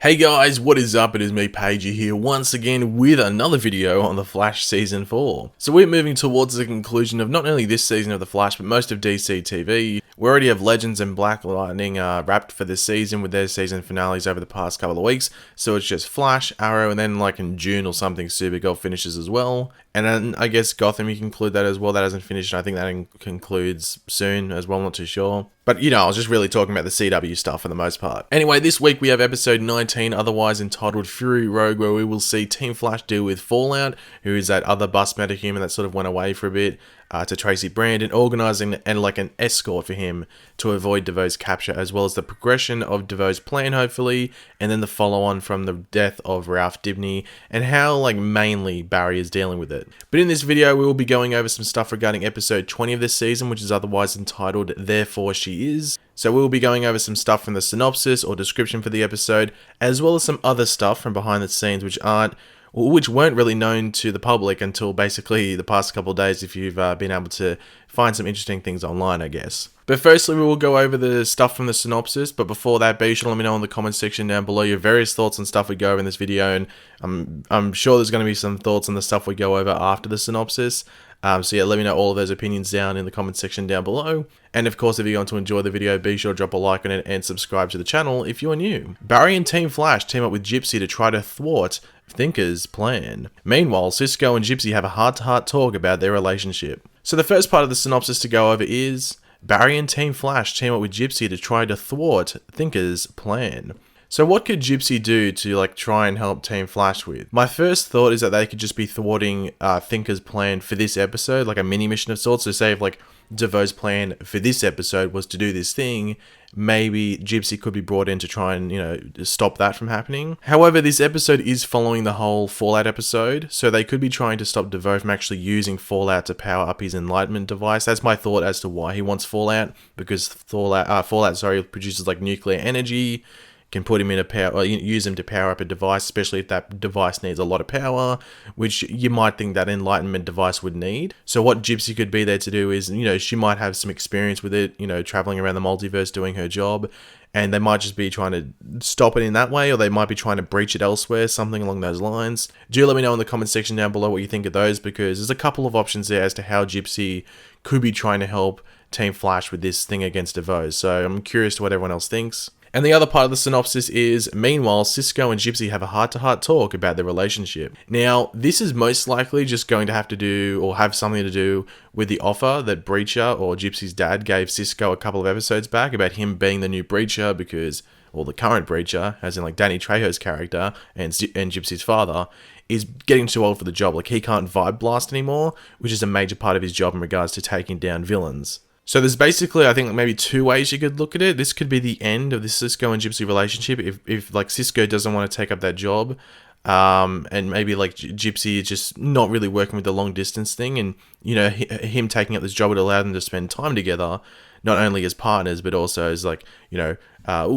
Hey guys, what is up? It is me, Pagey, here once again with another video on The Flash Season 4. So we're moving towards the conclusion of not only this season of The Flash, but most of DC TV. We already have Legends and Black Lightning wrapped for this season with their season finales over the past couple of weeks. So it's just Flash, Arrow, and then like in June or something, Supergirl finishes as well. And then I guess Gotham, you can include that as well. That hasn't finished, and I think that concludes soon as well, I'm not too sure. But, you know, I was just really talking about the CW stuff for the most part. Anyway, this week we have episode 19, otherwise entitled Fury Road, where we will see Team Flash deal with Fallout, who is that other bus metahuman that sort of went away for a bit, to Tracy Brandon, organising and like an escort for him to avoid DeVoe's capture, as well as the progression of DeVoe's plan, hopefully, and then the follow-on from the death of Ralph Dibny, and how, like, mainly Barry is dealing with it. But in this video, we will be going over some stuff regarding episode 20 of this season, which is otherwise entitled Therefore She Is. So we will be going over some stuff from the synopsis or description for the episode, as well as some other stuff from behind the scenes which weren't really known to the public until basically the past couple of days, if you've been able to find some interesting things online, I guess. But firstly, we will go over the stuff from the synopsis, but before that, be sure to let me know in the comment section down below your various thoughts on stuff we go over in this video, and I'm sure there's going to be some thoughts on the stuff we go over after the synopsis. So yeah, let me know all of those opinions down in the comment section down below. And of course, if you're going to enjoy the video, be sure to drop a like on it and subscribe to the channel if you are new. Barry and Team Flash team up with Gypsy to try to thwart Thinker's plan. Meanwhile, Cisco and Gypsy have a heart-to-heart talk about their relationship. So the first part of the synopsis to go over is Barry and Team Flash team up with Gypsy to try to thwart Thinker's plan. So what could Gypsy do to like try and help Team Flash with? My first thought is that they could just be thwarting Thinker's plan for this episode, like a mini mission of sorts. So say if like DeVoe's plan for this episode was to do this thing, maybe Gypsy could be brought in to try and, you know, stop that from happening. However, this episode is following the whole Fallout episode, so they could be trying to stop DeVoe from actually using Fallout to power up his Enlightenment device. That's my thought as to why he wants Fallout, because Fallout produces like nuclear energy, can put him in a power, or use him to power up a device, especially if that device needs a lot of power, which you might think that Enlightenment device would need. So what Gypsy could be there to do is, you know, she might have some experience with it, you know, traveling around the multiverse doing her job, and they might just be trying to stop it in that way, or they might be trying to breach it elsewhere, something along those lines. Do let me know in the comment section down below what you think of those, because there's a couple of options there as to how Gypsy could be trying to help Team Flash with this thing against DeVoe. So I'm curious to what everyone else thinks. And the other part of the synopsis is, meanwhile, Cisco and Gypsy have a heart-to-heart talk about their relationship. Now, this is most likely just going to have to do, or have something to do with the offer that Breacher, or Gypsy's dad, gave Cisco a couple of episodes back about him being the new Breacher because, or the current Breacher, as in like Danny Trejo's character and Gypsy's father, is getting too old for the job. Like, he can't vibe blast anymore, which is a major part of his job in regards to taking down villains. So there's basically, I think, maybe two ways you could look at it. This could be the end of the Cisco and Gypsy relationship if like Cisco doesn't want to take up that job, and maybe like Gypsy is just not really working with the long distance thing, and you know him taking up this job would allow them to spend time together, not only as partners but also as like, you know,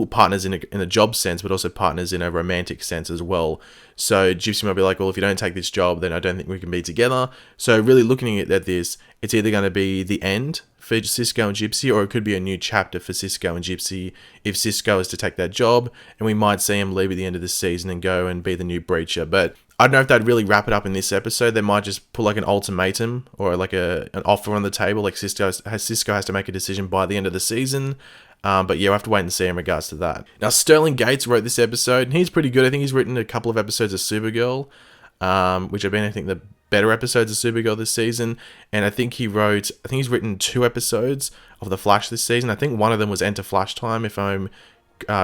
partners in a job sense, but also partners in a romantic sense as well. So Gypsy might be like, well, if you don't take this job, then I don't think we can be together. So really looking at this, it's either going to be the end for Cisco and Gypsy, or it could be a new chapter for Cisco and Gypsy if Cisco is to take that job, and we might see him leave at the end of this season and go and be the new Breacher. But I don't know if they'd really wrap it up in this episode. They might just put like an ultimatum or like an offer on the table, like Cisco has to make a decision by the end of the season. But yeah, we'll have to wait and see in regards to that. Now, Sterling Gates wrote this episode, and he's pretty good. I think he's written a couple of episodes of Supergirl, which have been, I think, the better episodes of Supergirl this season. And I think he's written 2 episodes of The Flash this season. I think one of them was Enter Flash Time, if I'm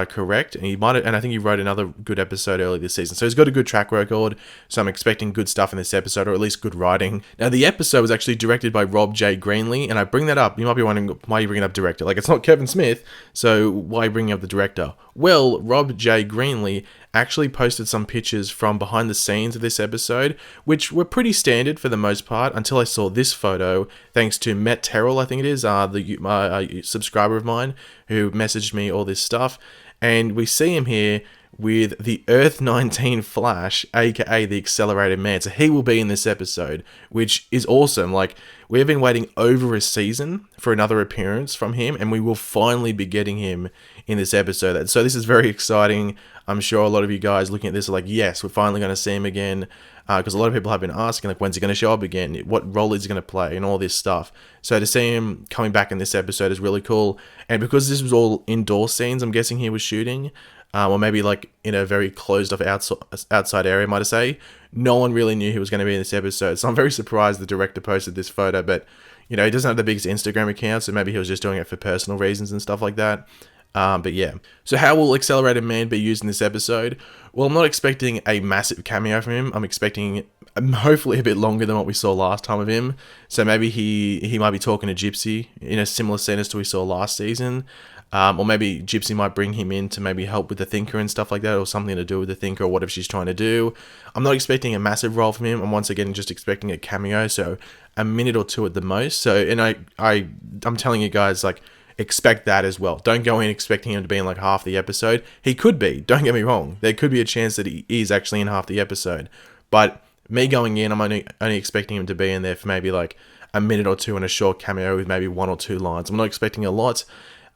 correct, and I think he wrote another good episode early this season. So he's got a good track record, so I'm expecting good stuff in this episode, or at least good writing. Now, the episode was actually directed by Rob J. Greenlee, and I bring that up. You might be wondering why you bring up director. Like, it's not Kevin Smith, so why are you bringing up the director? Well, Rob J. Greenlee actually posted some pictures from behind the scenes of this episode, which were pretty standard for the most part, until I saw this photo, thanks to Matt Terrell, I think it is, the subscriber of mine, who messaged me all this stuff. And we see him here with the Earth-19 Flash, aka the Accelerated Man. So he will be in this episode, which is awesome. Like, we've been waiting over a season for another appearance from him, and we will finally be getting him in this episode. So this is very exciting. I'm sure a lot of you guys looking at this are like, yes, we're finally going to see him again. Because a lot of people have been asking, like, when's he going to show up again? What role is he going to play? And all this stuff. So to see him coming back in this episode is really cool. And because this was all indoor scenes, I'm guessing he was shooting, or maybe like in a very closed off outside area, might I say, no one really knew he was going to be in this episode. So I'm very surprised the director posted this photo, but you know, he doesn't have the biggest Instagram account, so maybe he was just doing it for personal reasons and stuff like that. But yeah. So how will Accelerated Man be used in this episode? Well, I'm not expecting a massive cameo from him. I'm expecting hopefully a bit longer than what we saw last time of him. So maybe he might be talking to Gypsy in a similar scene as to we saw last season. Or maybe Gypsy might bring him in to maybe help with the Thinker and stuff like that, or something to do with the Thinker, or whatever she's trying to do. I'm not expecting a massive role from him. I'm once again just expecting a cameo, so a minute or two at the most. So, and I'm telling you guys, like, expect that as well. Don't go in expecting him to be in like half the episode. He could be, don't get me wrong. There could be a chance that he is actually in half the episode. But me going in, I'm only expecting him to be in there for maybe like a minute or two and a short cameo with maybe 1 or 2 lines. I'm not expecting a lot.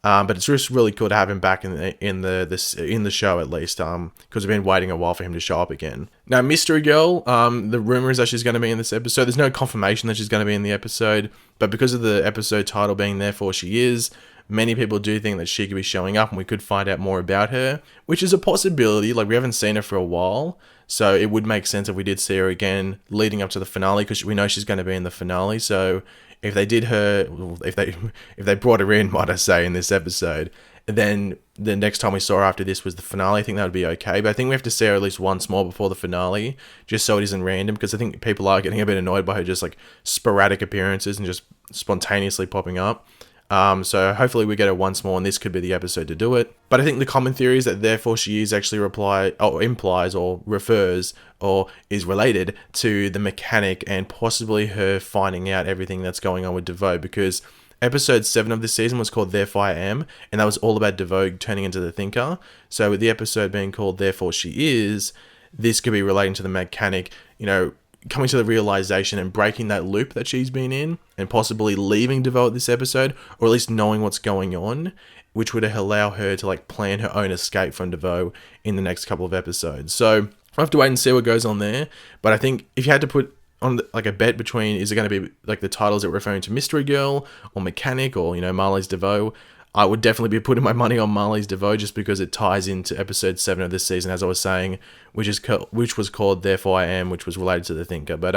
But it's just really cool to have him back in the show at least, because we've been waiting a while for him to show up again. Now, Mystery Girl, the rumor is that she's going to be in this episode. There's no confirmation that she's going to be in the episode, but because of the episode title being Therefore She Is, many people do think that she could be showing up and we could find out more about her, which is a possibility. Like, we haven't seen her for a while, so it would make sense if we did see her again leading up to the finale, because we know she's going to be in the finale. So if they did her, if they brought her in, might I say, in this episode, then the next time we saw her after this was the finale, I think that would be okay. But I think we have to see her at least once more before the finale, just so it isn't random, because I think people are getting a bit annoyed by her just like sporadic appearances and just spontaneously popping up. So hopefully we get her once more, and this could be the episode to do it. But I think the common theory is that Therefore She Is actually implies or refers or is related to the mechanic, and possibly her finding out everything that's going on with DeVoe, because episode 7 of this season was called Therefore I Am, and that was all about DeVoe turning into the Thinker. So with the episode being called Therefore She Is, this could be relating to the mechanic, you know, coming to the realization and breaking that loop that she's been in, and possibly leaving DeVoe at this episode, or at least knowing what's going on, which would allow her to like plan her own escape from DeVoe in the next couple of episodes. So I'll have to wait and see what goes on there. But I think if you had to put on like a bet between, is it going to be like the titles that are referring to Mystery Girl or Mechanic or, you know, Marley's DeVoe, I would definitely be putting my money on Marley's DeVoe, just because it ties into episode 7 of this season, as I was saying, which was called Therefore I Am, which was related to the Thinker. But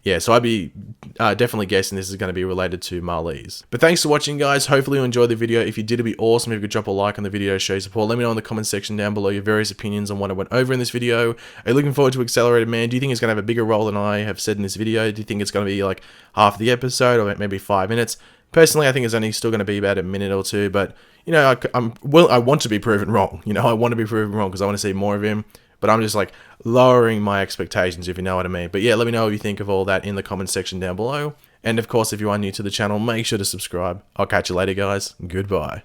yeah, so I'd be definitely guessing this is going to be related to Marley's. But thanks for watching, guys. Hopefully you enjoyed the video. If you did, it'd be awesome if you could drop a like on the video, show your support. Let me know in the comment section down below your various opinions on what I went over in this video. Are you looking forward to Accelerated Man? Do you think it's going to have a bigger role than I have said in this video? Do you think it's going to be like half the episode, or maybe 5 minutes? Personally, I think it's only still going to be about a minute or two, but, you know, I want to be proven wrong. You know, I want to be proven wrong because I want to see more of him, but I'm just, like, lowering my expectations, if you know what I mean. But, yeah, let me know what you think of all that in the comment section down below. And, of course, if you are new to the channel, make sure to subscribe. I'll catch you later, guys. Goodbye.